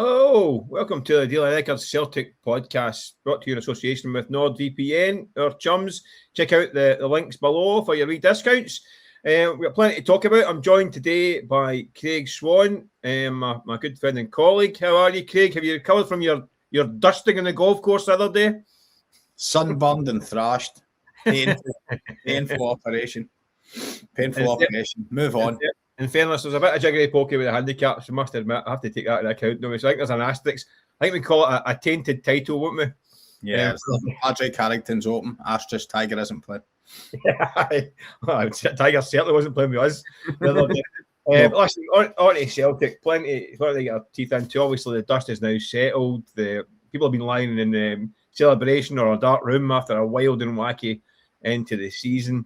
Hello, welcome to the Daily Record Celtic podcast, brought to you in association with NordVPN, our chums. Check out the links below for your wee discounts. We've got plenty to talk about. I'm joined today by Craig Swan, my good friend and colleague. How are you, Craig? Have you recovered from your dusting on the golf course the other day? Sunburned and thrashed. Painful operation. Painful operation. Move on. In fairness, there's a bit of jiggery pokey with the handicaps. I must admit, I have to take that into account. No, so I think there's an asterisk. I think we call it a tainted title, won't we? Yeah, Patrick Carrington's open. Asterisk, Tiger isn't playing. Yeah, well, Tiger certainly wasn't playing with us the other day. Listen, on to Celtic, plenty to get our teeth into. Obviously, the dust is now settled. The people have been lying in celebration or a dark room after a wild and wacky end to the season.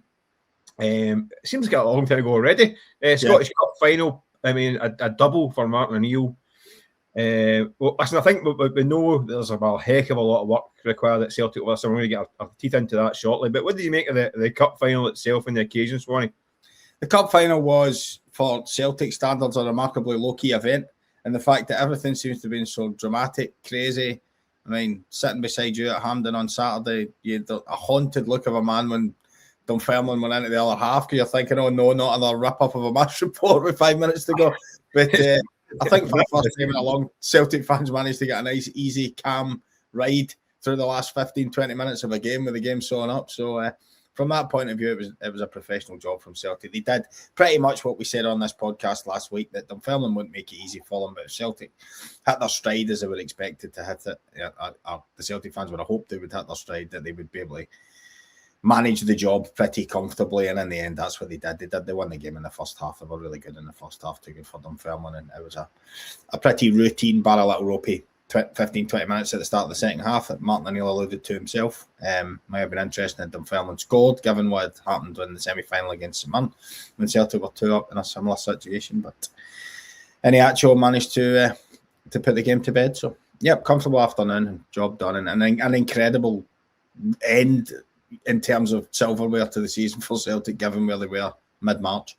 It seems like a long time ago already. Scottish Cup final. I mean, a double for Martin O'Neill. Well, listen, I think we know there's a heck of a lot of work required at Celtic with us, so we're going to get our teeth into that shortly. But what did you make of the cup final itself and the occasion, Swanee? The cup final was, for Celtic standards, a remarkably low-key event, and the fact that everything seems to have been so dramatic, crazy. I mean, sitting beside you at Hampden on Saturday, you had a haunted look of a man when Dunfermline went into the other half, because you're thinking, oh no, not another rip-up of a match report with 5 minutes to go. But I think for the first time in a long, Celtic fans managed to get a nice, easy, calm ride through the last 15, 20 minutes of a game with the game sewn up. So from that point of view, it was a professional job from Celtic. They did pretty much what we said on this podcast last week, that Dunfermline wouldn't make it easy for them, but if Celtic hit their stride as they were expected to hit it, the Celtic fans would have hoped they would hit their stride, that they would be able to manage the job pretty comfortably, and in the end, that's what they did. They won the game in the first half. They were really good in the first half, too good for Dunfermline, and it was a pretty routine, bar a little ropey 15, 20 minutes at the start of the second half that Martin O'Neill alluded to himself. Might have been interesting if Dunfermline scored, given what had happened in the semi-final against St Mirren when Celtic were 2 up in a similar situation. But Iheanacho managed to put the game to bed. So, yep, comfortable afternoon, job done, and an incredible end in terms of silverware to the season for Celtic, given where they were mid-March.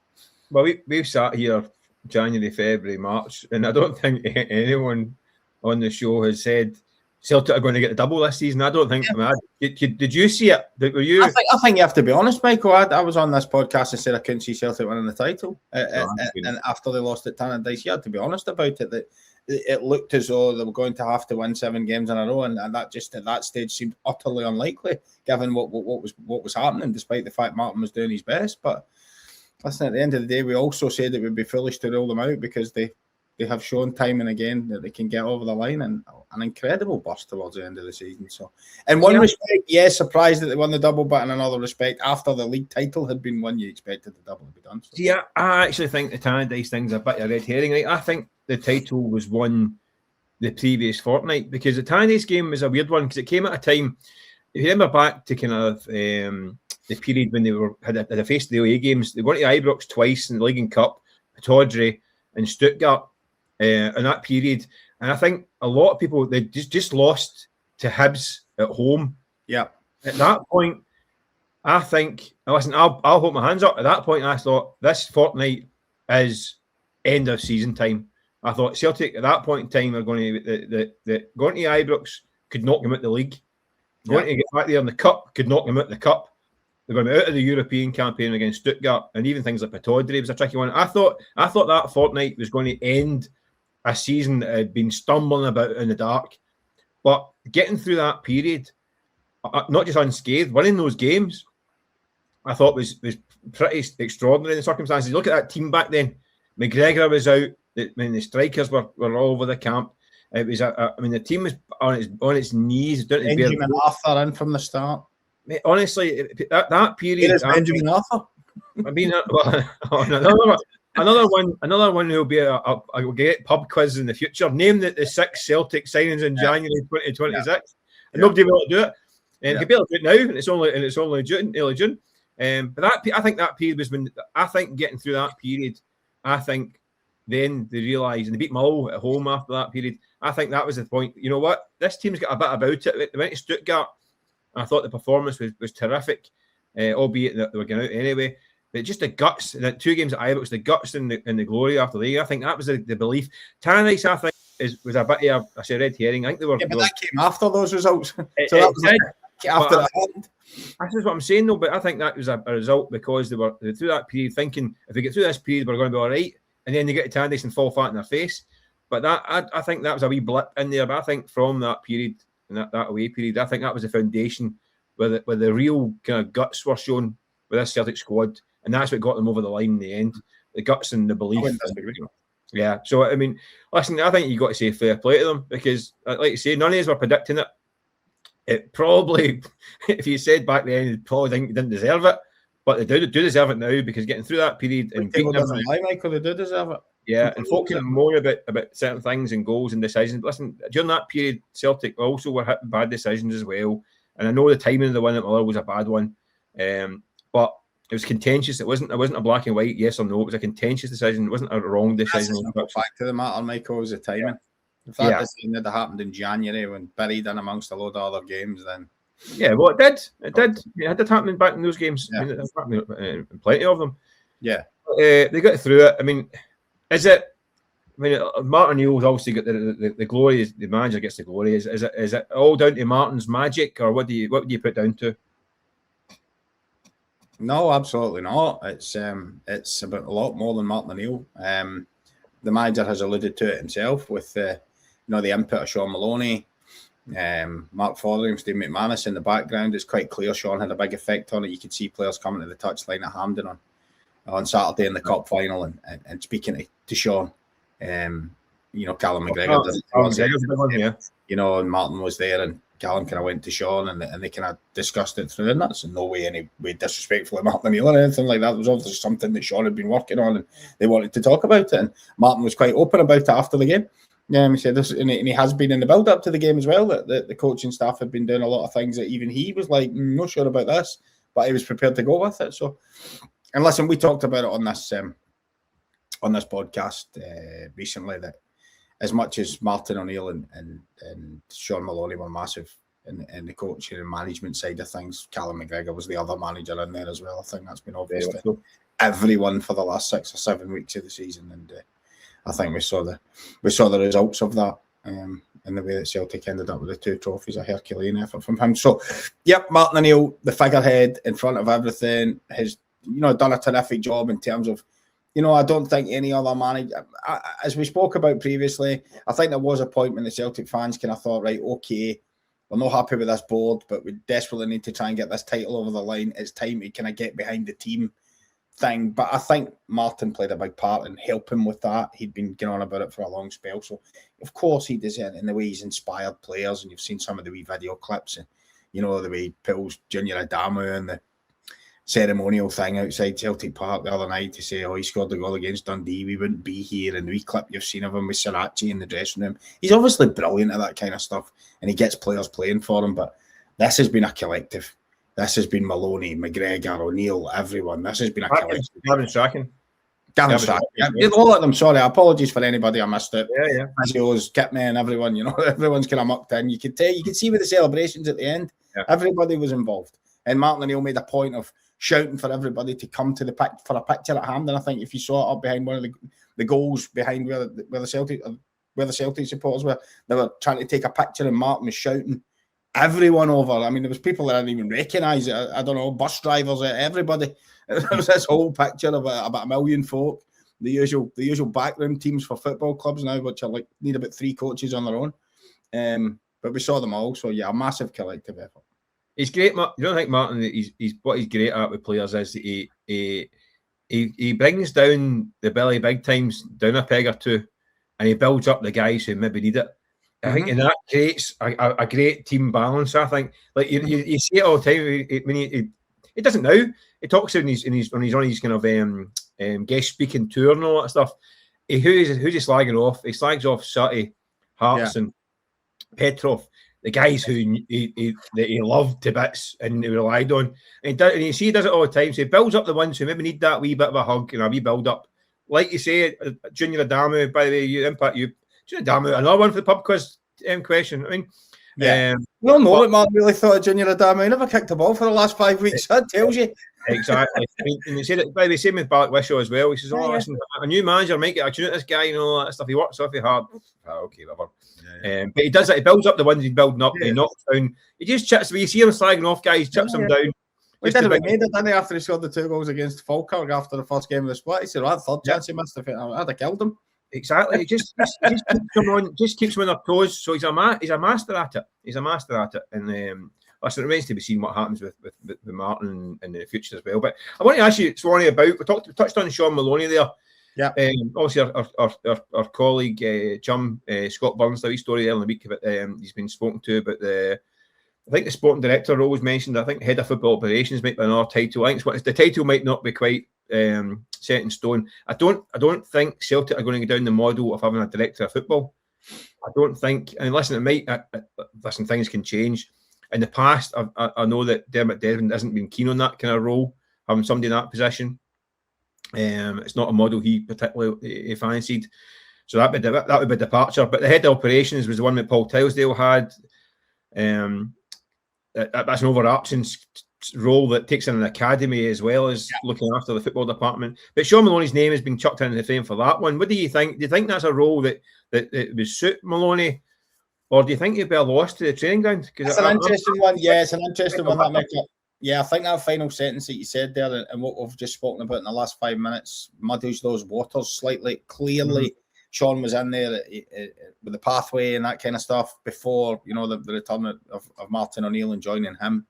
Well, we've sat here January, February, March, and I don't think anyone on the show has said Celtic are going to get the double this season. I don't think. Yeah. Did you see it? Were you? I think you have to be honest, Michael. I was on this podcast and said I couldn't see Celtic winning the title, and after they lost at Tannadice, you had to be honest about it. That it looked as though they were going to have to win 7 games in a row, and that just at that stage seemed utterly unlikely, given what was happening, despite the fact Martin was doing his best. But listen, at the end of the day, we also said it would be foolish to rule them out, because they have shown time and again that they can get over the line, and an incredible burst towards the end of the season. So, in one respect, yes, surprised that they won the double, but in another respect, after the league title had been won, you expected the double to be done. So. Yeah, I actually think the Tannadice thing's a bit of a red herring. Right? I think the title was won the previous fortnight, because the Tannadice game was a weird one, because it came at a time, if you remember back to kind of the period when they had faced the away games, they went to Ibrox twice in the League and Cup, Pittodrie and Stuttgart in that period. And I think a lot of people, they just lost to Hibs at home. Yeah. At that point, I think, listen, I'll hold my hands up. At that point, I thought this fortnight is end of season time. I thought Celtic at that point in time are going to going to Ibrox could knock them out the league. Going to get back there in the cup could knock them out the cup. They're going to be out of the European campaign against Stuttgart, and even things like Pittodrie was a tricky one. I thought that fortnight was going to end a season that had been stumbling about in the dark. But getting through that period, not just unscathed, winning those games, I thought was pretty extraordinary in the circumstances. Look at that team back then. McGregor was out. The strikers were all over the camp. It was the team was on its knees. Benjamin Arthur in from the start. Mate, honestly, that period. It is Benjamin Arthur. I mean, another one who'll be a great pub quiz in the future. Name the 6 Celtic signings in January 2026, and nobody will do it. And you barely do it now, and it's only early June. But I think that period was when I think getting through that period. I think then they realised, and they beat Mull at home after that period. I think that was the point. You know what? This team's got a bit about it. They went to Stuttgart. I thought the performance was terrific, albeit that they were going out anyway. But just the guts, the 2 games at Ibrox, the guts and the glory after the year, I think that was the belief. Tannadice, I think, was a bit of I say red herring. I think they were. Yeah, but that came after those results. It, so that was did, after that happened. That's what I'm saying, though. But I think that was a result because they were through that period thinking if we get through this period, we're going to be all right, and then they get to Tandis and fall flat in their face. But that I think that was a wee blip in there. But I think from that period and that away period, I think that was the foundation where the real kind of guts were shown with this Celtic squad, and that's what got them over the line in the end. The guts and the belief. Yeah. So I mean, listen, I think you got to say fair play to them because, like you say, none of us were predicting it. It probably, if you said back then, you probably didn't deserve it, but they do deserve it now because getting through that period and beating them, Michael, they do deserve it. Yeah, and folks are more about certain things and goals and decisions. Listen, during that period, Celtic also were hitting bad decisions as well, and I know the timing of the win at Mother was a bad one, but it was contentious. It wasn't a black and white yes or no. It was a contentious decision. It wasn't a wrong decision. Back to the matter, Michael, was the timing. Yeah. If that decision had happened in January when buried in amongst a load of other games, then well, it did. It did. It had happening back in those games. Yeah. I mean, it happened plenty of them. Yeah, they got through it. I mean, is it? I mean, Martin O'Neill's obviously got the glory. The manager gets the glory. Is it all down to Martin's magic, or what do you put it down to? No, absolutely not. It's about a lot more than Martin O'Neill. The manager has alluded to it himself with the input of Shaun Maloney, Mark Fotheringham, Steve McManus in the background. It's quite clear Shaun had a big effect on it. You could see players coming to the touchline at Hampden on Saturday in the cup final and speaking to Shaun. Callum McGregor and Martin was there, and Callum kind of went to Shaun and they kind of discussed it through, and that's in no way any way disrespectful of Martin O'Neill or anything like that. It was obviously something that Shaun had been working on and they wanted to talk about it, and Martin was quite open about it after the game. He said this, and he has been in the build up to the game as well, that the coaching staff had been doing a lot of things that even he was like, not sure about this, but he was prepared to go with it. So, and listen, we talked about it on this podcast recently that as much as Martin O'Neill and Shaun Maloney were massive in the coaching and management side of things, Callum McGregor was the other manager in there as well. I think that's been obvious to everyone for the last 6 or 7 weeks of the season, and I think we saw the results of that in the way that Celtic ended up with the 2 trophies, a Herculean effort from him. So, yep, Martin O'Neill, the figurehead in front of everything, has done a terrific job in terms of. I don't think any other manager, as we spoke about previously, I think there was a point when the Celtic fans kind of thought, right, okay, we're not happy with this board, but we desperately need to try and get this title over the line. It's time to kind of get behind the team thing. But I think Martin played a big part in helping with that. He'd been going on about it for a long spell. So, of course, he does it in the way he's inspired players. And you've seen some of the wee video clips and, the way he pulls Junior Adamu and the ceremonial thing outside Celtic Park the other night to say, he scored the goal against Dundee, we wouldn't be here, and the wee clip you've seen of him with Sirachi in the dressing room. He's obviously brilliant at that kind of stuff, and he gets players playing for him, but this has been a collective. This has been Maloney, McGregor, O'Neill, everyone. This has been a collective. Gavin Strachan. All of them, sorry, apologies for anybody I missed it. Yeah. Physios, Kitman, everyone, everyone's kind of mucked in. You could see with the celebrations at the end, everybody was involved. And Martin O'Neill made a point of shouting for everybody to come to for a picture at Hampden. I think if you saw it up behind one of the goals behind where the Celtic supporters were, they were trying to take a picture, and Martin was shouting everyone over. I mean, there was people that I didn't even recognise it. I don't know, bus drivers, everybody. There was this whole picture of about 1 million folk. The usual backroom teams for football clubs now, which are need about 3 coaches on their own. But we saw them all. So yeah, a massive collective effort. He's great. You don't think Martin? He's what he's great at with players is he brings down the Billy Big Times down a peg or two, and he builds up the guys who maybe need it. I think and that creates a great team balance. I think you see it all the time. When he doesn't now. He talks when he's on his kind of guest speaking tour and all that stuff. Who's he slagging off? He slags off Sutty, Harts, and Petrov. The guys who he loved to bits and he relied on. And you see he does it all the time. So he builds up the ones who maybe need that wee bit of a hug and a wee build up. Like you say, Junior Adamu, by the way, Junior Adamu, another one for the pub quiz question. I mean, no, Martin really thought of Junior Adamu. He never kicked a ball for the last 5 weeks. That tells you. Exactly. And he said it by the same with Bark Wishaw as well. He says, listen, a new manager might get a tune at this guy, and all that stuff. He works awfully hard. Okay, whatever. But he does it. He builds up the ones he's building up. He knocks down. He just chips. You see him slagging off guys, chips them down. We did it with Maeda, didn't he, after he scored the 2 goals against Falkirk after the first game of the split? He said, that third chance he missed, I'd have killed him. Exactly. He just keeps them on their toes. So he's a master at it. He's a master at it. And listen, it remains to be seen what happens with Martin in the future as well. But I want to ask you, Swanee, about we touched on Shaun Maloney there. Yeah. Obviously, our colleague chum Scott Burns, the wee story earlier in the week about he's been spoken to about I think the sporting director always mentioned. I think head of football operations might be another title. I think the title might not be quite set in stone. I don't think Celtic are going to go down the model of having a director of football. I don't think. And listen, listen, things can change. In the past, I know that Dermot Desmond hasn't been keen on that kind of role, having somebody in that position. It's not a model he particularly fancied. So that would be departure. But the head of operations was the one that Paul Tilesdale had. That's an overarching role that takes in an academy as well as looking after the football department. But Shaun Maloney's name has been chucked into the frame for that one. What do you think? Do you think that's a role that would suit Maloney, or do you think he'd be lost to the training ground? It's an interesting one. Yeah, it's an interesting one. I think that final sentence that you said there and what we've just spoken about in the last 5 minutes muddies those waters slightly. Clearly, Shaun was in there with the pathway and that kind of stuff before, the return of Martin O'Neill and joining him.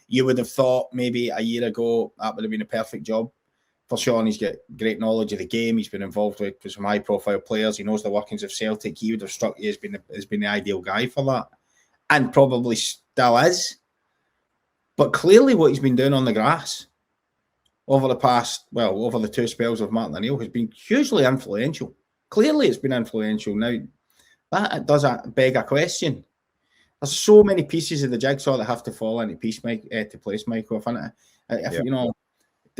You would have thought maybe a year ago that would have been a perfect job for Shaun. He's got great knowledge of the game. He's been involved with some high-profile players. He knows the workings of Celtic. He would have struck you as being the ideal guy for that, and probably still is. But clearly, what he's been doing on the grass over the 2 spells of Martin O'Neill has been hugely influential. Clearly, it's been influential. Now, that does beg a question. There's so many pieces of the jigsaw that have to fall into place, Michael.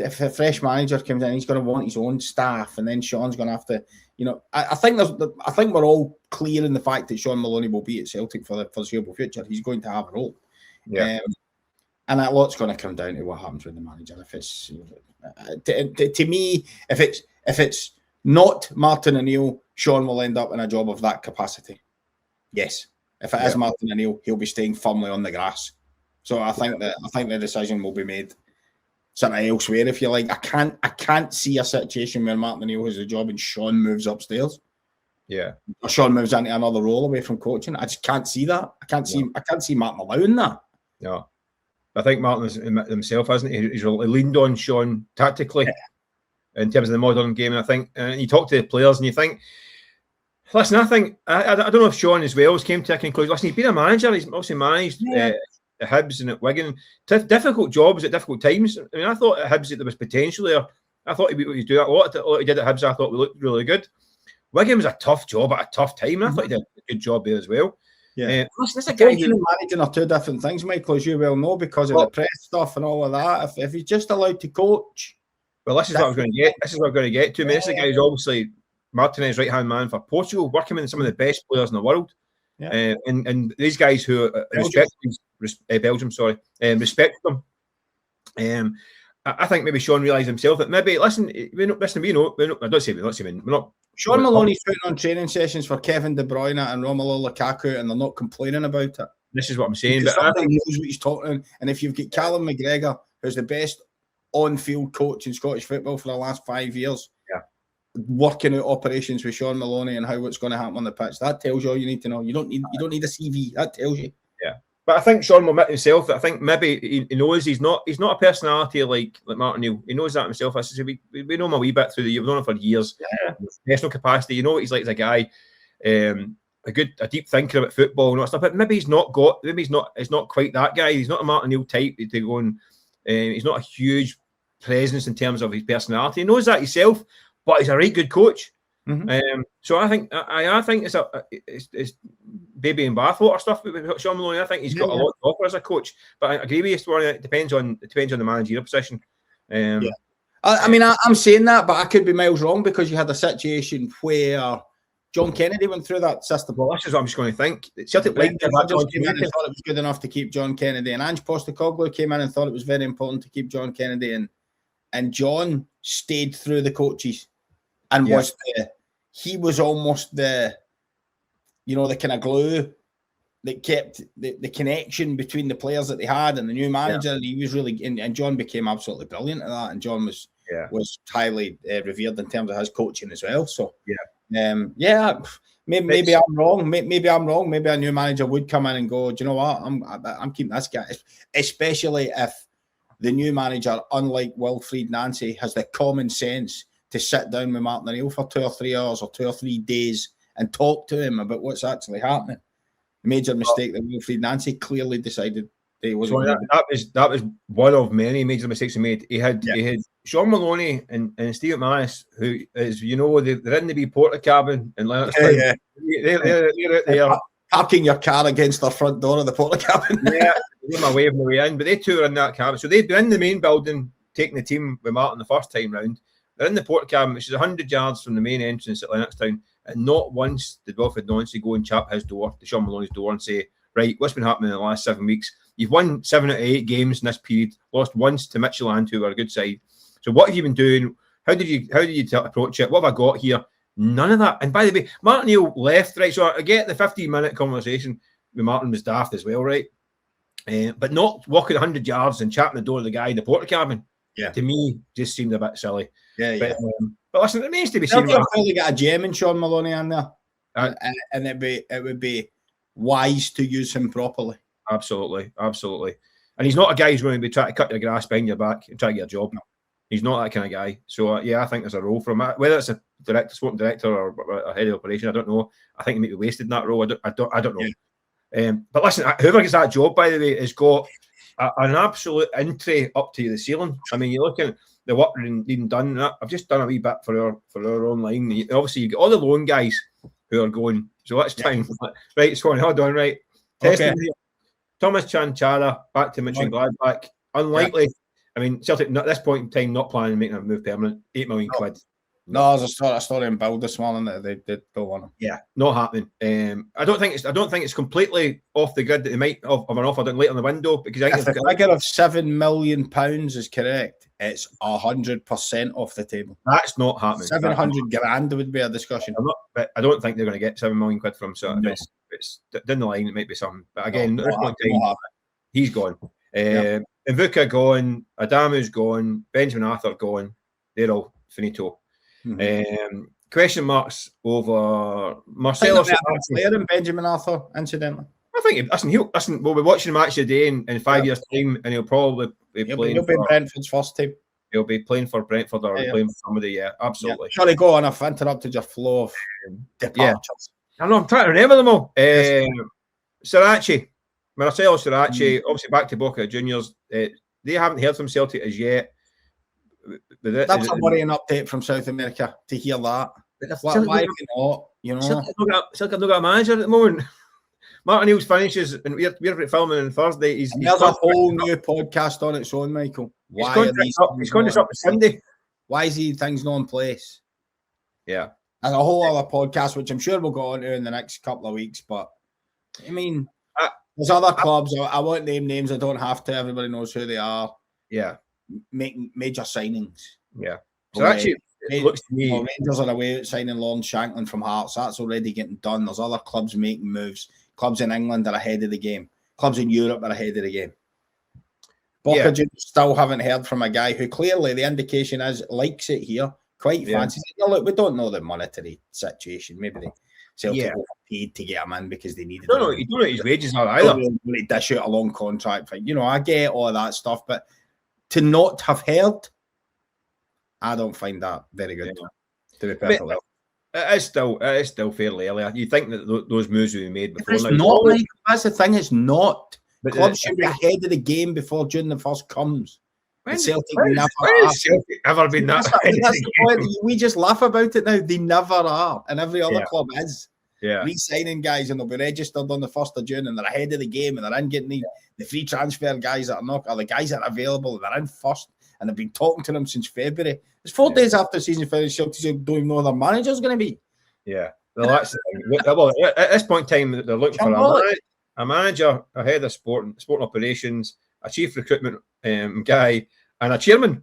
If a fresh manager comes in, he's going to want his own staff, and then Shaun's going to have to, I think we're all clear in the fact that Shaun Maloney will be at Celtic for the foreseeable future. He's going to have a role. Yeah. And a lot's going to come down to what happens with the manager. If it's to me, if it's not Martin O'Neill, Shaun will end up in a job of that capacity. Yes. If it is Martin O'Neill, he'll be staying firmly on the grass. So I think the decision will be made sort of elsewhere, if you like. I can't see a situation where Martin O'Neill has a job and Shaun moves upstairs. Yeah. Or Shaun moves into another role away from coaching. I just can't see that. I can't see Martin allowing that. No. I think Martin himself, hasn't he? He's leaned on Shaun tactically in terms of the modern game. And I think you talk to the players and you think, listen, I don't know if Shaun as well came to a conclusion. Listen, he's been a manager. He's also managed the Hibs and at Wigan. Difficult jobs at difficult times. I mean, I thought at Hibs there was potential there. I thought he'd do that a lot. What he did at Hibs, I thought looked really good. Wigan was a tough job at a tough time. I thought he did a good job there as well. Yeah, listen, coaching and managing are 2 different things, Michael, as you well know, because of the press stuff and all of that. If he's just allowed to coach, well, this is what I was going to get. This is what I'm going to get to. I mean, this guy is obviously Martinez's right-hand man for Portugal, working with some of the best players in the world. Yeah. And these guys who respect Belgium, respect them. I think maybe Shaun realised himself that maybe, we know. I don't say we're not. Shaun Maloney's putting on training sessions for Kevin De Bruyne and Romelu Lukaku, and they're not complaining about it. This is what I'm saying. But I think he knows what he's talking. And if you've got Callum McGregor, who's the best on-field coach in Scottish football for the last 5 years, working out operations with Shaun Maloney and how what's going to happen on the pitch, that tells you all you need to know. You don't need a CV. That tells you. Yeah. But I think Shaun will admit himself that I think maybe he knows he's not a personality like Martin O'Neill. He knows that himself. I said, we know him a wee bit through the year. We've known him for years. Yeah. Personal capacity. You know what he's like as a guy. A deep thinker about football and all that stuff. But maybe he's not quite that guy. He's not a Martin O'Neill type to go and he's not a huge presence in terms of his personality. He knows that himself, but he's a right good coach. Mm-hmm. So I think it's baby and bathwater stuff with Shaun Maloney. I think he's got a lot to offer as a coach. But I agree with you, Swan. It depends on the managerial position. I mean, I'm saying that, but I could be miles wrong because you had a situation where John Kennedy went through that system. Well, this is what I'm just going to think. Celtic thought it was good enough to keep John Kennedy, and Ange Postecoglou came in and thought it was very important to keep John Kennedy, and and John stayed through the coaches and he was almost the kind of glue that kept the connection between the players that they had and the new manager. And he was really, and John became absolutely brilliant at that. And John was highly revered in terms of his coaching as well. So maybe I'm wrong. Maybe I'm wrong. Maybe a new manager would come in and go, do you know what? I'm keeping this guy, especially if the new manager, unlike Wilfried Nancy, has the common sense to sit down with Martin O'Neill for 2 or 3 hours or 2 or 3 days and talk to him about what's actually happening. Major mistake that Wilfried Nancy clearly decided he wasn't. So that was one of many major mistakes he made. He had Shaun Maloney and Steve McManus, who is they're in the wee porta cabin in Lennoxtown. They're out there parking your car against the front door of the porta cabin. They're my way on the way in, but they two are in that cabin. So they've been in the main building taking the team with Martin the first time round. They're in the porta cabin, which is 100 yards from the main entrance at Lennoxtown. And not once did Wilfried Nancy go and chap his door, to Shaun Maloney's door, and say, right, what's been happening in the last 7 weeks? You've won 7 out of 8 games in this period, lost once to Midtjylland, who are a good side. So what have you been doing? How did you approach it? What have I got here? None of that. And by the way, Martin Neal left, right? So I get the 15-minute conversation with Martin was daft as well, right? But not walking 100 yards and chapping the door of the guy in the porta cabin. Yeah. To me, just seemed a bit silly. But listen, it remains to be seen. I've really got a gem in Shaun Maloney in there, and it would be wise to use him properly. Absolutely. And he's not a guy who's going to be trying to cut your grass behind your back and try to get a job. No. He's not that kind of guy. So I think there's a role for him. Whether it's a sporting director or a head of operation, I don't know. I think he might be wasted in that role. I don't know. Yeah. But listen, whoever gets that job, by the way, has got an absolute entry up to the ceiling. I mean, you're looking at the work being done. I've just done a wee bit for our online. Obviously, you get all the loan guys who are going. So let's try right, Swan, hold on, right. Okay. Thomas Chanchara back to Mönchengladbach. Unlikely. Yeah. I mean, Celtic at this point in time not planning on making a move permanent. £8 million quid. No, there's a story in Build this morning that they don't want him. Yeah, not happening. I don't think it's completely off the grid that they might of an offer down late on the window, because I think if the figure of £7 million is correct, it's 100% off the table. That's not happening. 700 grand would be a discussion. But I don't think they're going to get £7 million quid from him. So no. it's down the line, it might be something. But again, he's gone. Mvuka gone. Adamu's gone. Benjamin Arthur gone. They're all finito. Mm-hmm. Question marks over Marcelo player and Benjamin Arthur, incidentally. I think we'll be watching the match today in 5 years' time, and he'll probably be playing. He'll be Brentford's first team. He'll be playing for Brentford or playing for somebody. Yeah, absolutely. Sorry, go on. I've interrupted your flow of departures. I know. I'm trying to remember them all. Sirachi, Marcelo Sirachi, obviously back to Boca Juniors. They haven't heard from Celtic as yet. That's a worrying update from South America to hear that. Why not? Celtic have not got a manager at the moment. Martin Neal's finishes, and we're filming on Thursday. There's a whole new podcast on its own, Michael. He's going to stop Sunday. Why is things not in place? Yeah. And a whole other podcast, which I'm sure we'll go on to in the next couple of weeks. But I mean, there's other clubs. I won't name names. I don't have to. Everybody knows who they are. Yeah. Making major signings. Yeah. So actually, it looks to me, Rangers are away signing Lawrence Shankland from Hearts. That's already getting done. There's other clubs making moves. Clubs in England are ahead of the game. Clubs in Europe are ahead of the game. Boca Juniors still haven't heard from a guy who clearly the indication is likes it here, quite fancies it. No, look, we don't know the monetary situation. Maybe they Celtic paid to get him in because they needed. You don't know his wages are either. Really dish out a long contract. I get all of that stuff, but to not have heard, I don't find that very good. To be perfectly honest. It is still fairly early. You think that those moves will be made before it's now? Not, Michael. That's the thing. It's not. But clubs should be ahead of the game before June the 1st comes. Celtic ever been that? That's the point. We just laugh about it now. They never are, and every other club is. Yeah, re-signing guys, and they'll be registered on the 1st of June, and they're ahead of the game, and they're in getting the free transfer guys that are not, or the guys that are available, and they're in first, and they've been talking to them since February. It's 4 days after the season finish. Celtic don't even know who their manager's going to be. Yeah, well, that's well, at this point in time, they're looking for a manager, a head of sport operations, a chief recruitment guy, and a chairman.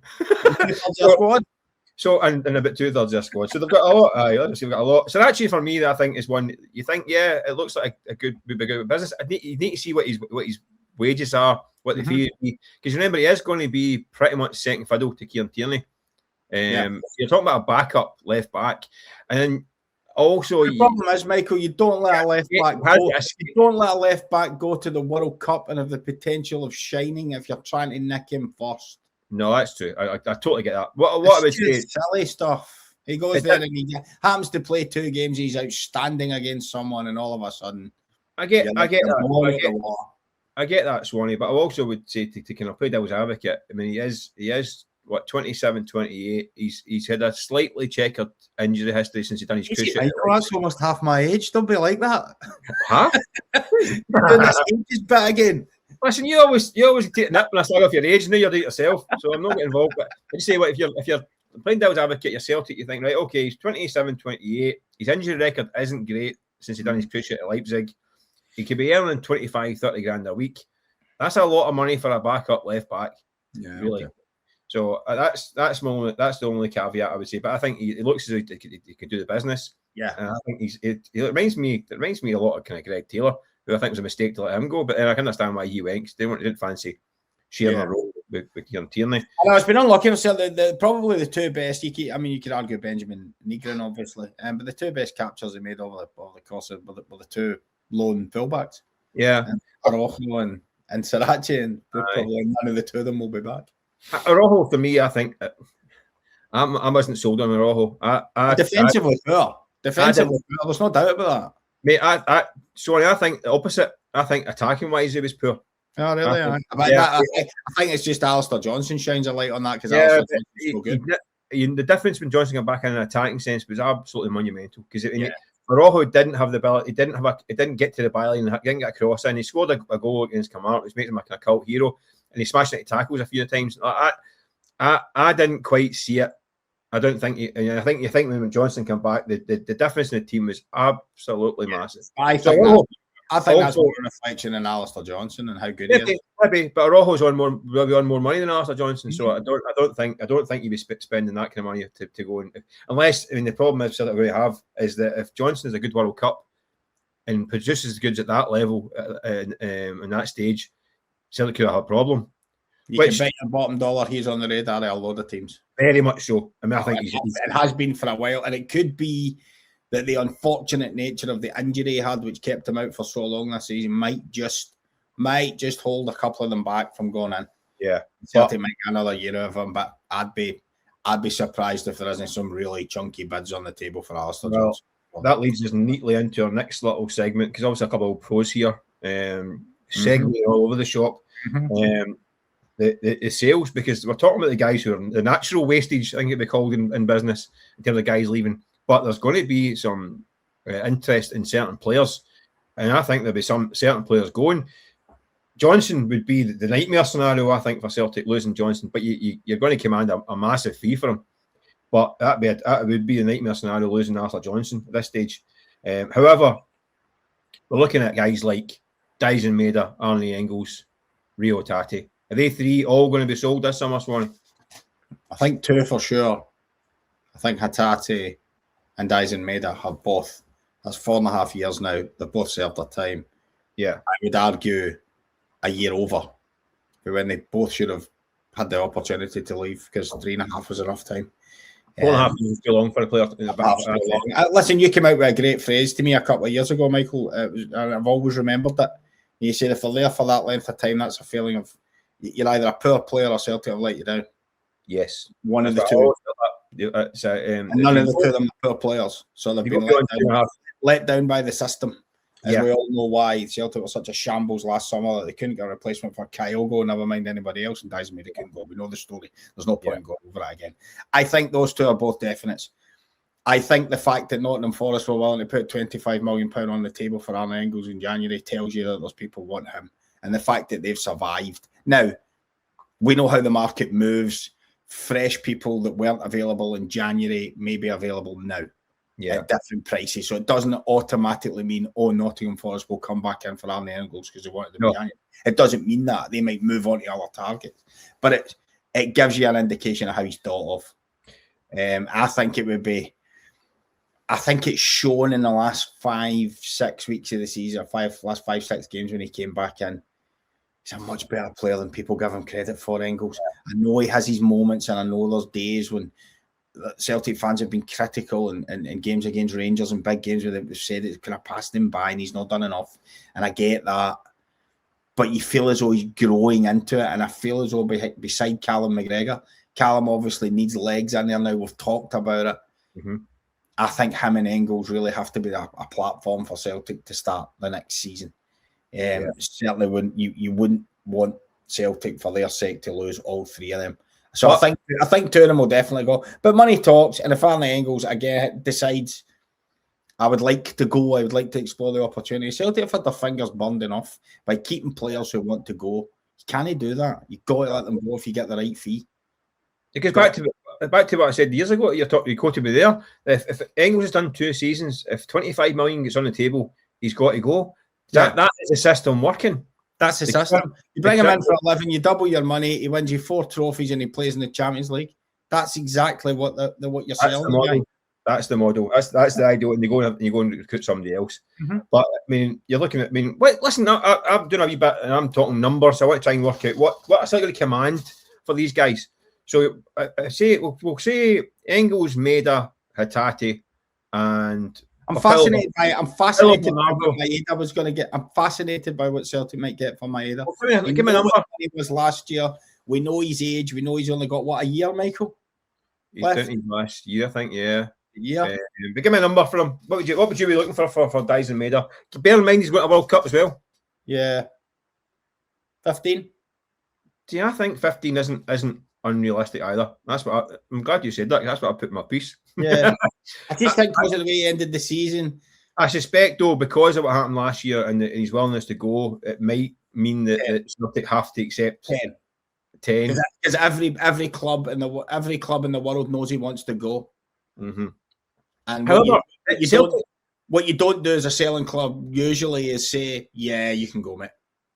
So and about 2/3 of their squad. So they've got a lot. They've got a lot. So actually, for me, I think is one you think, yeah, it looks like a good, would be good business. You need to see what his wages are, what the fee is, because remember he is going to be pretty much second fiddle to Kieran Tierney. You're talking about a backup left back, and then also the problem is, Michael, you don't let a left back go. You don't let a left back go to the World Cup and have the potential of shining if you're trying to nick him first. No, that's true. I totally get that. What I would say, silly stuff. He goes there and he happens to play 2 games. He's outstanding against someone, and all of a sudden, I get that, Swanee. But I also would say to kind of play devil's advocate. I mean, he is what 27, 28. He's had a slightly checkered injury history since he done his cruciate. That's almost half my age. Don't be like that. Huh? You're doing this ages bit again. Listen, you always take a nip when I start off your age. Now you're doing it yourself, so I'm not getting involved. But I just say, what if you're playing devil's advocate, you're Celtic, you think, right, okay, he's 27, 28. His injury record isn't great since he done his cruciate at Leipzig. He could be earning 25, 30 grand a week. That's a lot of money for a backup left back. Yeah, really. Okay. So that's the only caveat I would say. But I think he looks as though he can do the business. Yeah, and I think it reminds me a lot of kind of Greg Taylor, who I think was a mistake to let him go. But then I can understand why he went, because they didn't fancy sharing a role with Kieran Tierney. And it's been unlucky for Celtic. Probably the 2 best. You could argue Benjamin Negrin, obviously, but the 2 best captures he made over the course of were the 2 lone fullbacks. Yeah, Araujo and Sarachi, and probably none of the 2 of them will be back. Araujo, for me, I think I wasn't sold on Araujo. Defensively poor. Defensively poor. There's no doubt about that. Mate, I think the opposite. I think attacking wise, he was poor. Oh, really? I think it's just Alistair Johnson shines a light on that, because Alistair Johnson's so good. The difference between Johnson coming back in an attacking sense was absolutely monumental, because Araujo didn't have the ability. He didn't get to the byline. He didn't get a cross in. He scored a goal against Kamara, which makes him a cult hero, and he smashed into tackles a few times. I didn't quite see it. I don't think. I think when Johnson came back, the difference in the team was absolutely massive. I think that's more a reflection in Alistair Johnson and how good he is. Maybe, but Araujo's will be on more money than Alistair Johnson, so I don't think he'd be spending that kind of money to go in, unless. I mean, the problem I've said that we have is that if Johnson is a good World Cup and produces goods at that level in that stage, Celtic could have a problem. You can bet your bottom dollar he's on the radar of a lot of teams. Very much so. I mean, I think it has been for a while, and it could be that the unfortunate nature of the injury he had, which kept him out for so long this season, might just hold a couple of them back from going in. Yeah, Celtic might get another year of him, but I'd be surprised if there isn't some really chunky bids on the table for Alistair Johnson. That leads us neatly into our next little segment, because obviously a couple of pros here, segueing all over the shop. The sales, because we're talking about the guys who are the natural wastage, I think it'd be called in business, in terms of guys leaving. But there's going to be some interest in certain players, and I think there'll be some certain players going. Johnson would be the nightmare scenario, I think, for Celtic losing Johnson. But you're going to command a massive fee for him. But that would be the nightmare scenario, losing Alistair Johnson at this stage. However, we're looking at guys like Dyson Maeda, Arnie Engels, Rio Hatate. Are they 3 all going to be sold this summer, Swanee? I think 2 for sure. I think Hatate and Dyson Maeda have both. That's 4.5 years now. They've both served their time. Yeah. I would argue a year over, when they both should have had the opportunity to leave, because 3.5 was enough time. 4.5 years too long for a player in the back. Listen, you came out with a great phrase to me a couple of years ago, Michael. I've always remembered that. You said if they're there for that length of time, that's a feeling of you're either a poor player or Celtic have let you down. Yes. One of the 2. And none of the 2 of them are poor players. So they've been let down by the system. And we all know why Celtic were such a shambles last summer that they couldn't get a replacement for Kyogo, never mind anybody else, and Dyson Maeda couldn't go. We know the story. There's no point in going over it again. I think those 2 are both definites. I think the fact that Nottingham Forest were willing to put £25 million on the table for Arne Engels in January tells you that those people want him. And the fact that they've survived. Now, we know how the market moves. Fresh people that weren't available in January may be available now at different prices. So it doesn't automatically mean, Nottingham Forest will come back in for Arne Engels because they wanted to be January. It doesn't mean that. They might move on to other targets. But it gives you an indication of how he's thought of. I think it would be. I think it's shown in the last 5-6 weeks of the season, last 5-6 games when he came back in. He's a much better player than people give him credit for, Engels. I know he has his moments, and I know there's days when Celtic fans have been critical in games against Rangers and big games where they've said it's kind of passed him by and he's not done enough. And I get that. But you feel as though he's growing into it, and I feel as though beside Callum McGregor, Callum obviously needs legs in there now. We've talked about it. Mm-hmm. I think him and Engels really have to be a platform for Celtic to start the next season. Certainly wouldn't you wouldn't want Celtic for their sake to lose all three of them. So I think two of them will definitely go. But money talks, and if Arnie Engels again decides I would like to go, I would like to explore the opportunity. Celtic have had their fingers burned enough by keeping players who want to go. You can't do that. You've got to let them go if you get the right fee. It goes back to what I said years ago. You quoted me there. If Engels has done 2 seasons, if 25 million gets on the table, he's got to go. That is the system working. That's the system. You bring him in for 11, you double your money. He wins you 4 trophies, and he plays in the Champions League. That's exactly what you're selling. That's the model. That's the ideal. And you go and recruit somebody else. Mm-hmm. But I mean, you're looking at. I mean, listen. I'm doing a wee bit, and I'm talking numbers. So I want to try and work out what is going to command for these guys. So we'll say Engels, Maeda, Hatate, and I'm fascinated by what Maeda was going to get. I'm fascinated by what Celtic might get for Maeda. Give me a number. He was last year. We know his age. We know he's only got a year, Michael. He's done his last year, I think. Yeah. Yeah. But give me a number for him. What would you be looking for Dyson Maeda? Bear in mind he's got a World Cup as well. Yeah. 15. See, I think 15 isn't unrealistic either. That's what I'm glad you said that. That's what I put in my piece. Yeah. I just think because of the way he ended the season. I suspect though, because of what happened last year and his willingness to go, it might mean that Celtic have to accept 10. Because every club in the world knows he wants to go. Mm-hmm. And what you don't do as a selling club usually is say, yeah, you can go, mate.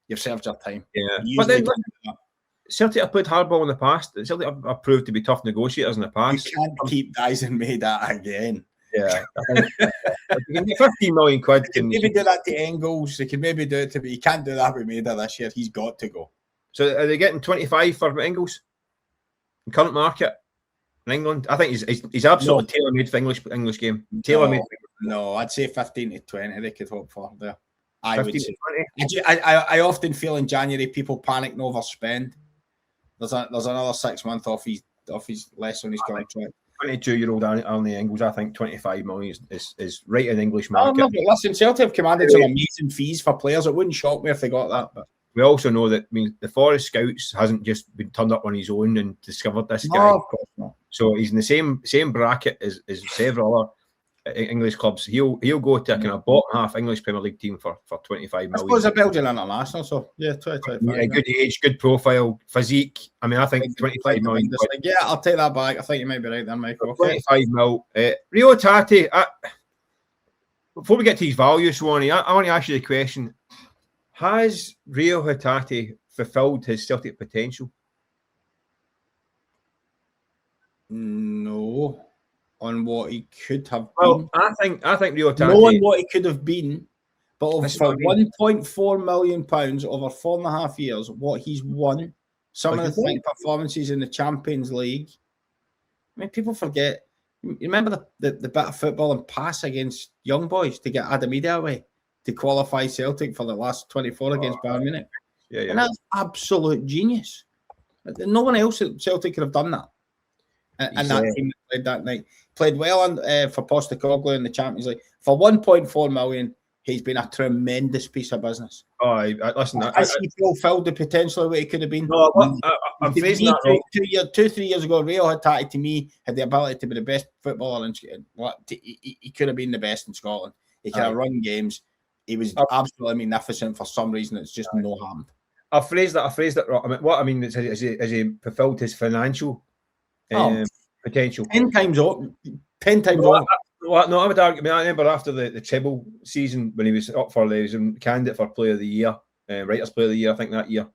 You've served your time. Yeah. But then Celtic have played hardball in the past. Celtic have proved to be tough negotiators in the past. You can't keep guys and made that again. Yeah. 15 million quid. They can maybe do that to Engels. They can maybe do it to, but you can't do that with Maeda this year. He's got to go. So are they getting 25 for Engels in current market in England? I think he's absolutely tailor-made for English game. Tailor-made. No, I'd say 15 to 20 they could hope for there. I would say. I often feel in January people panic and overspend. There's another 6 months off his less on his contract. 22-year-old Arnie Engels, I think 25 million is right in English market. No, but listen, Celtic have commanded some amazing fees for players. It wouldn't shock me if they got that. But we also know that the Forest Scouts hasn't just been turned up on his own and discovered this guy. Of course not. So he's in the same bracket as several other English clubs. He'll go to a kind of bottom half English Premier League team for 25 million. I suppose a Belgian international, so yeah, 25. Yeah, good age, good profile, physique. I mean, I think 25 million. Yeah, I'll take that back. I think you might be right there, Michael. 25 mil. Rio Hatate. Before we get to his value, Swanee, I want to ask you the question: has Rio Hatate fulfilled his Celtic potential? No. On what he could have been. I think Rio Hatate. Knowing what he could have been, but for £1.4 million over 4.5 years, what he's won, some of the performances in the Champions League. I mean, people forget. You remember the bit of football and pass against young boys to get Adamida away to qualify Celtic for the last 24 against Bayern Munich. Yeah. And that's absolute genius. No one else at Celtic could have done that. And that team that played that night played well for Postecoglou in the Champions League. For 1.4 million, he's been a tremendous piece of business. Oh, listen, has he fulfilled the potential of what he could have been? No, I'm phrasing that 2-3 years ago, Rio Hatate to me had the ability to be the best footballer in Scotland. He could have been the best in Scotland. He could have run games. He was absolutely magnificent. For some reason, it's just no happened. I phrased that wrong. I mean, what I mean is, has he fulfilled his financial potential? 10 times on. No, I would argue. I mean, I remember after the treble season when he was up for he was a candidate for Player of the Year, Writers' Player of the Year, I think that year.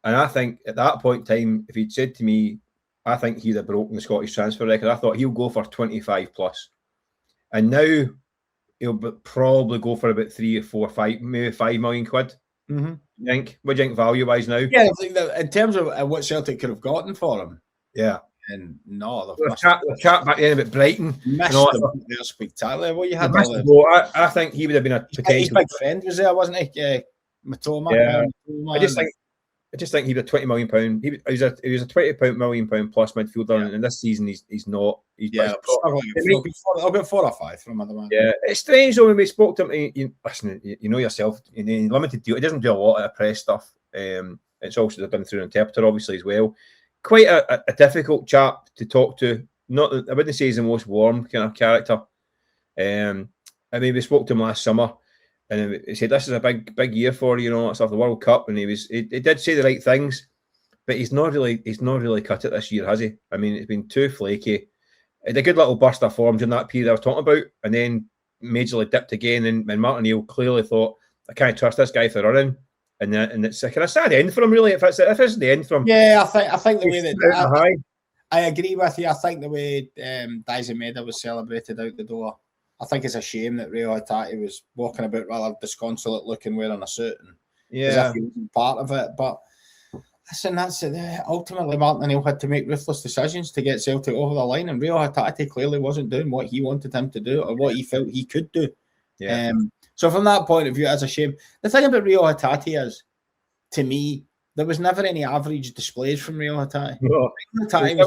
And I think at that point in time, if he'd said to me, I think he'd have broken the Scottish transfer record, I thought he'll go for 25 plus. And now he'll probably go for about 3 or 4, 5, maybe 5 million quid. Mm-hmm. What do you think value-wise now? Yeah, I think that in terms of what Celtic could have gotten for him. Yeah. And no, the chat back then about Brighton. Missed the they're spectacular. What you had? I think he would have been a potential. His big friend was there, wasn't he? Matoma. Yeah. I just think he was a £20 million. He was a £20 million plus midfielder, and this season he's not. I'll get 4 or 5 from other man. Yeah, it's strange though when we spoke to him. Listen, you know yourself. Limited deal. He doesn't do a lot of press stuff. It's also done through an interpreter, obviously as well. Quite a difficult chap to talk to. Not, I wouldn't say he's the most warm kind of character. I mean, we spoke to him last summer, and he said this is a big year for the World Cup, and he did say the right things, but he's not really cut it this year, has he? I mean, it's been too flaky. He had a good little burst of form during that period I was talking about, and then majorly dipped again. And Martin O'Neill clearly thought, I can't trust this guy for running. And it's a kind of sad end for him, really. If it's the end for him, yeah, I think the way that I agree with you. I think the way Maeda was celebrated out the door, I think it's a shame that Rio Hatate was walking about rather disconsolate looking, wearing a suit, and as if he wasn't part of it. But listen, that's it. Ultimately, Martin O'Neill had to make ruthless decisions to get Celtic over the line, and Rio Hatate clearly wasn't doing what he wanted him to do or what he felt he could do. Yeah. So from that point of view, it's a shame. The thing about Rio Hatate is, to me, there was never any average displays from Rio Hatate. No. Rio Hatate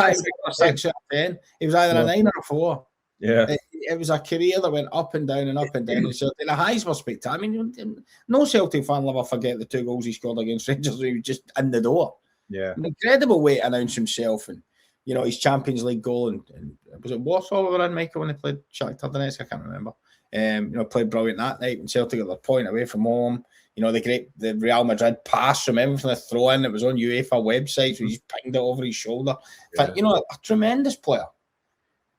was a 6 out of 10. He was either a 9 or a 4. Yeah. It was a career that went up and down and up and down. So the highs were spectacular. I mean, no Celtic fan will ever forget the 2 goals he scored against Rangers. He was just in the door. Yeah. An incredible way to announce himself, and his Champions League goal, and was it Warsaw we were in, Michael, when he played Shakhtar Donetsk? I can't remember. Played brilliant that night when Celtic got their point away from home. The Real Madrid pass from him from the throw-in that was on UEFA websites, where he's pinged it over his shoulder. Yeah. But, a tremendous player.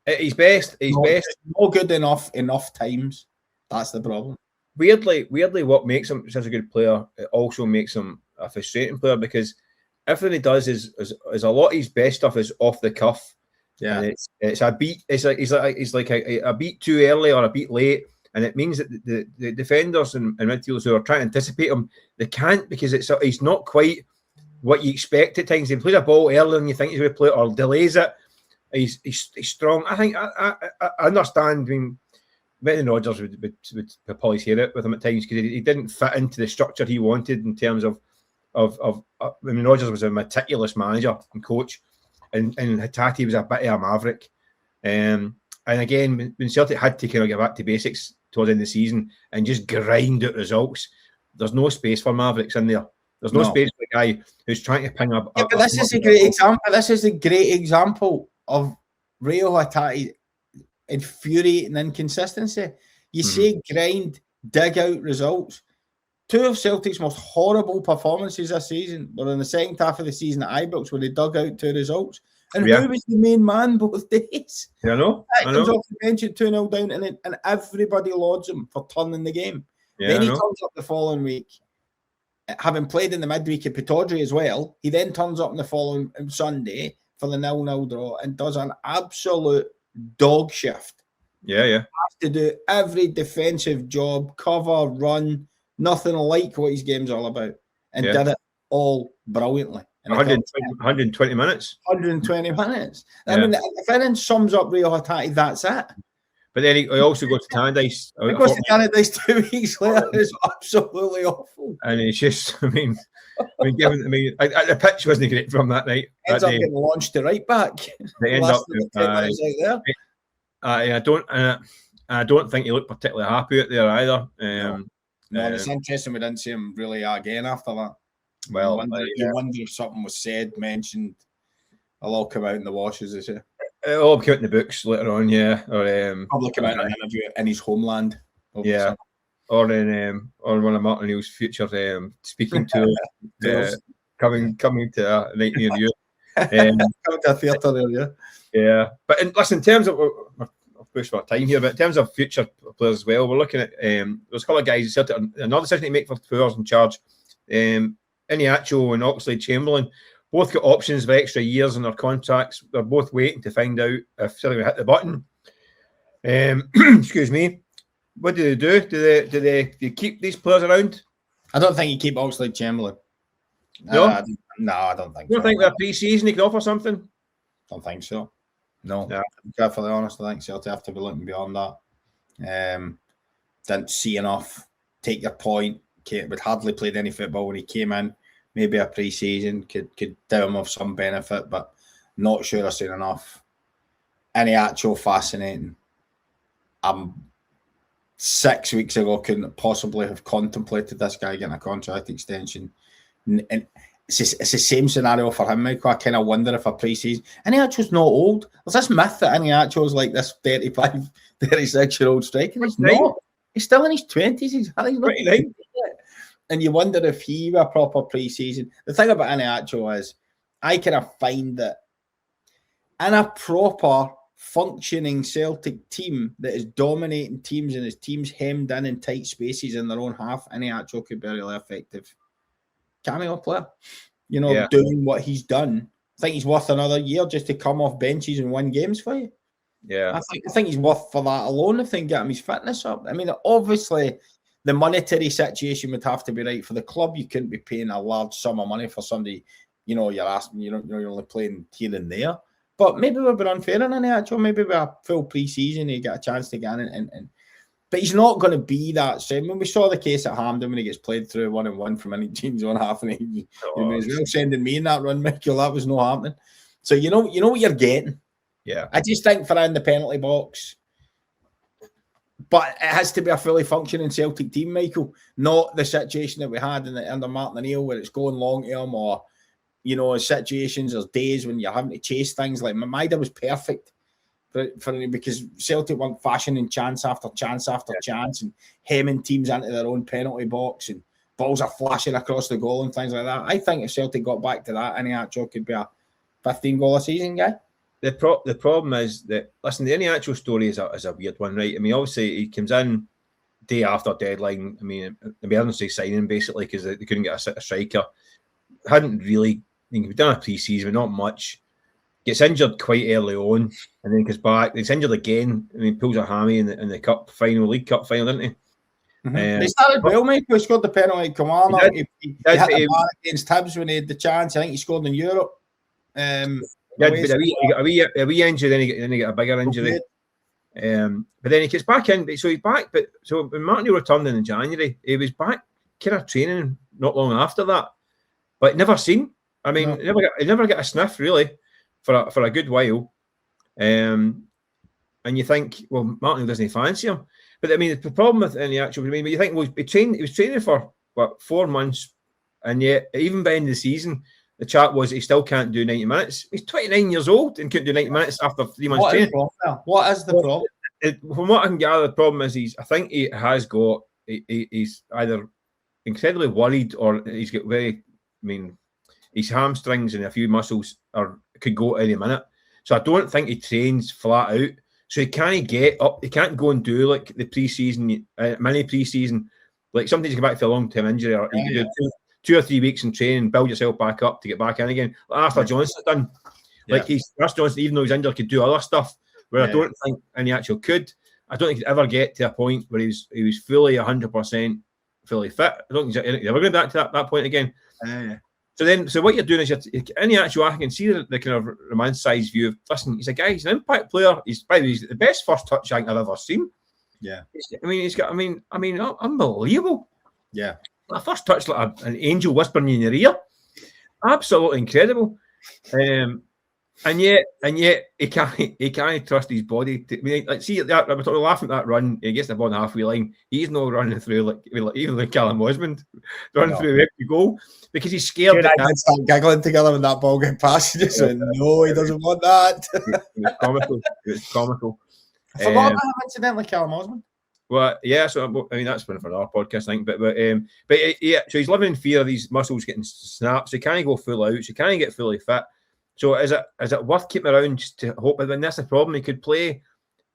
He's best. Not good enough times. That's the problem. Weirdly, what makes him such a good player, it also makes him a frustrating player, because everything he does is a lot of his best stuff is off the cuff. Yeah, and it's a beat. It's like a beat too early or a beat late, and it means that the defenders and midfielders who are trying to anticipate him, they can't, because he's not quite what you expect at times. He plays a ball earlier than you think he's going to play it, or delays it. He's strong. I think I understand. I mean, Brendan Rodgers would pull his hair out with him at times because he didn't fit into the structure he wanted in terms of. I mean, Rodgers was a meticulous manager and coach. And Hatate was a bit of a maverick. And again, when Celtic had to kind of get back to basics towards the end of the season and just grind out results, there's no space for mavericks in there. There's no space for a guy who's trying to ping up. Yeah, but this is a great example. This is a great example of Rio Hatate infuriating inconsistency. You say grind, dig out results. 2 of Celtic's most horrible performances this season were in the second half of the season at Ibrox, where they dug out 2 results. And who was the main man both days? Yeah, I know. Comes off the bench at 2-0 down, and everybody lauds him for turning the game. Yeah, then he turns up the following week, having played in the midweek at Pittodrie as well. He then turns up on the following Sunday for the 0-0 draw and does an absolute dog shift. Yeah. Has to do every defensive job, cover, run, nothing like what his game's all about, and did it all brilliantly. 120 minutes. 120 minutes. I mean, if anything sums up Rio Hatate, that's it. But then he also goes to Tannadice. He goes to Tannadice 2 weeks later. It's absolutely awful. And it's just, the pitch wasn't great from that night. Ends up getting launched to right back. They end up out there. I don't think he looked particularly happy out there either. No, it's interesting we didn't see him really again after that. Well, you wonder if something was said, mentioned. It'll all come out in the washes, is it? It'll all come out in the books later on, yeah. Or probably come out in an interview in his homeland. Yeah. Or in one of Martin O'Neill's future speaking to coming to a night near you. Coming to a theatre there, yeah. Yeah. But listen, in terms of I'll push for time here, but in terms of future players as well, we're looking at there's a couple of guys. Another decision to make for whoever's in charge. Iheanacho and Oxlade-Chamberlain both got options of extra years in their contracts. They're both waiting to find out if City will hit the button. Excuse me. What do? Do they keep these players around? I don't think you keep Oxlade-Chamberlain. No? No, I don't think You don't think that pre-season he can offer something? Don't think so. No. Yeah. To be perfectly honest, I think Celtic have to be looking beyond that. Didn't see enough. Take your point. Would hardly played any football when he came in. Maybe a pre-season could do him of some benefit, but not sure I've seen enough. Iheanacho, fascinating. 6 weeks ago couldn't possibly have contemplated this guy getting a contract extension. And it's the same scenario for him, Michael. I kind of wonder if a pre-season... Iheanacho's not old. There's this myth that Iheanacho's like this 35, 36-year-old striker. He's not. He's still in his 20s. He's not 29. And you wonder if he were a proper pre-season. The thing about Iheanacho is I kind of find that in a proper functioning Celtic team that is dominating teams and his team's hemmed in tight spaces in their own half, Iheanacho could be a really effective cameo player. Doing what he's done. I think he's worth another year just to come off benches and win games for you. Yeah. I think he's worth for that alone if they can get him his fitness up. I mean, obviously, the monetary situation would have to be right for the club. You couldn't be paying a large sum of money for somebody, you're asking, you're only playing here and there. But maybe we've been unfair on Iheanacho. Maybe we're a full pre-season, you get a chance to get in. But he's not going to be that same. When we saw the case at Hampden when he gets played through 1-1 from any team's own half, and he as well sending me in that run, Michael. That was no happening. So you know what you're getting. Yeah. I just think for in the penalty box, but it has to be a fully functioning Celtic team, Michael. Not the situation that we had under Martin O'Neill where it's going long term, or situations. There's days when you're having to chase things. Like Maeda was perfect for because Celtic weren't fashioning chance after chance after chance and hemming teams into their own penalty box and balls are flashing across the goal and things like that. I think if Celtic got back to that, Iheanacho could be a 15-goal a season guy. The problem is that, listen, the Iheanacho story is a weird one, right? I mean, obviously, he comes in day after deadline. I mean, emergency signing, basically, because they couldn't get a striker. Hadn't really... we've done a pre-season, but not much. Gets injured quite early on, and then comes back. He's injured again. I mean, pulls a hammy in the cup final, League Cup final, didn't he? Mm-hmm. He started well, mate. He scored the penalty at Kilmarnock. He hit the bar against Hibs when he had the chance. I think he scored in Europe. He got a wee injury, then he got a bigger injury. But then he gets back in. So he's back. But so when Martin returned in January, he was back kind of training not long after that, but never seen. I mean, he never got a sniff really for a good while. And you think, well, Martin doesn't fancy him. But I mean, the problem with Iheanacho, I mean, you think, well, he was training for 4 months, and yet even by the end of the season, the chat was he still can't do 90 minutes. He's 29 years old and couldn't do 90 minutes after 3 months training. What is the problem? From what I can gather, the problem is he's either incredibly worried or he's got his hamstrings and a few muscles could go any minute. So I don't think he trains flat out. So he can't get up. He can't go and do like the pre-season, mini pre-season. Like sometimes you come back to a long-term injury, or you can do 2 or 3 weeks in training, build yourself back up to get back in again. Like Arthur Johnson's done. Like Arthur Johnson, even though he's injured, could do other stuff. Where I don't think Iheanacho could. I don't think he'd ever get to a point where he was fully 100% fully fit. I don't think he's ever going back to that point again. So what you're doing is Iheanacho, I can see the kind of romanticised view of, listen, he's an impact player. He's the best first touch I think I've ever seen. Yeah. He's got unbelievable. Yeah. A first touch like an angel whispering in your ear. Absolutely incredible. And yet he can't trust his body. We're laughing at that run. He gets the ball on the halfway line. He's not running through even like Callum Osmond running through where to go because he's scared. I did start giggling together when that ball get past. He just said, "No, he doesn't want that." It was comical. I forgot about that incident with Callum Osmond. Well, yeah. So I mean, that's one for our podcast, I think. But so he's living in fear of these muscles getting snapped. So he can't go full out. So he can't get fully fit. So is it worth keeping around just to hope? But then that's the problem. He could play,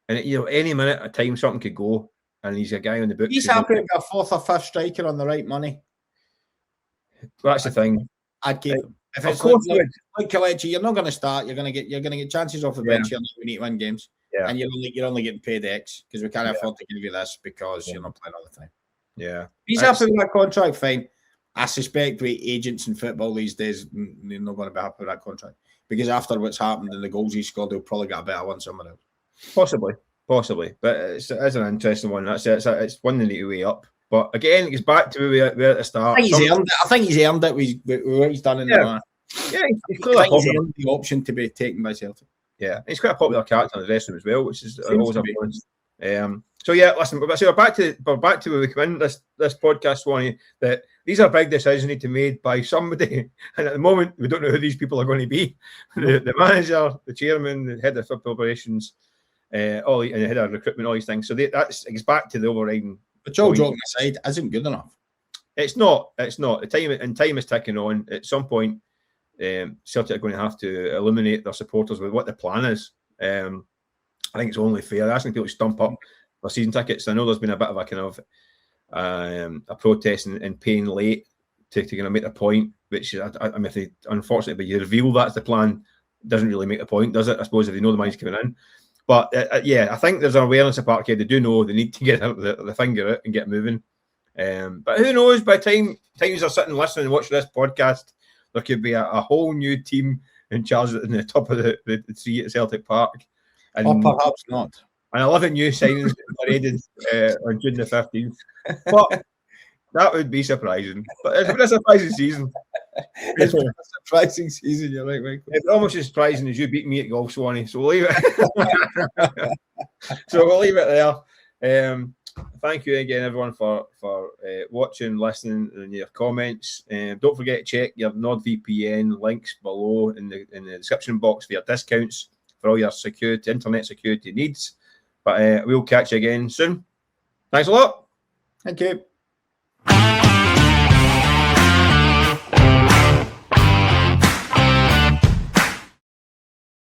and any minute at a time something could go, and he's a guy on the books. He's happy to be a 4th or 5th striker on the right money. That's the thing. I'd keep him. If Of it's course, like Kelechi, you're not going to start. You're going to get chances off the bench here. We need to win games, and you're only getting paid X because we can't afford to give you this because you're not playing all the time. Yeah, if he's happy with that contract, fine. I suspect with agents in football these days, they're not going to be happy with that contract because after what's happened and the goals he scored, they'll probably get a better one somewhere else. Possibly, but it's an interesting one. It's one they need to weigh up. But again, it gets back to where we at the start. I think he's earned it with what he's done in the match. Yeah, he's clearly earned the option to be taken by Celtic. Yeah, he's quite a popular character in the dressing room as well, which is always a bonus. So yeah, listen, we're back to where we come in this podcast, Swanee, that these are big decisions need to be made by somebody, and at the moment we don't know who these people are going to be. The manager, the chairman, the head of football operations, and the head of recruitment, all these things. So it gets back to the overriding. But Joe joking aside, isn't good enough. It's not. The time is ticking on. At some point, Celtic are going to have to eliminate their supporters with what the plan is. I think it's only fair. Asking people to stump up their season tickets. I know there's been a bit of a kind of a protest and paying late to kind of make a point, which I mean, if they unfortunately, but you reveal that's the plan, doesn't really make a point, does it? I suppose if they know the money's coming in. But I think there's an awareness of Parkhead. They do know they need to get the finger out and get moving. But who knows? By the times are sitting listening and watching this podcast, there could be a whole new team in charge in the top of the three at Celtic Park. And, or perhaps not. And 11 new signings paraded on June the 15th. But that would be surprising. But it's been a surprising season. It's been a surprising season, you're right, Michael. It's almost as surprising as you beat me at golf, Swanee. So we'll leave it. So we'll leave it there. Thank you again, everyone, for watching, listening, and your comments. Don't forget to check your NordVPN links below in the description box for your discounts for all your internet security needs. But we'll catch you again soon. Thanks a lot. Thank you.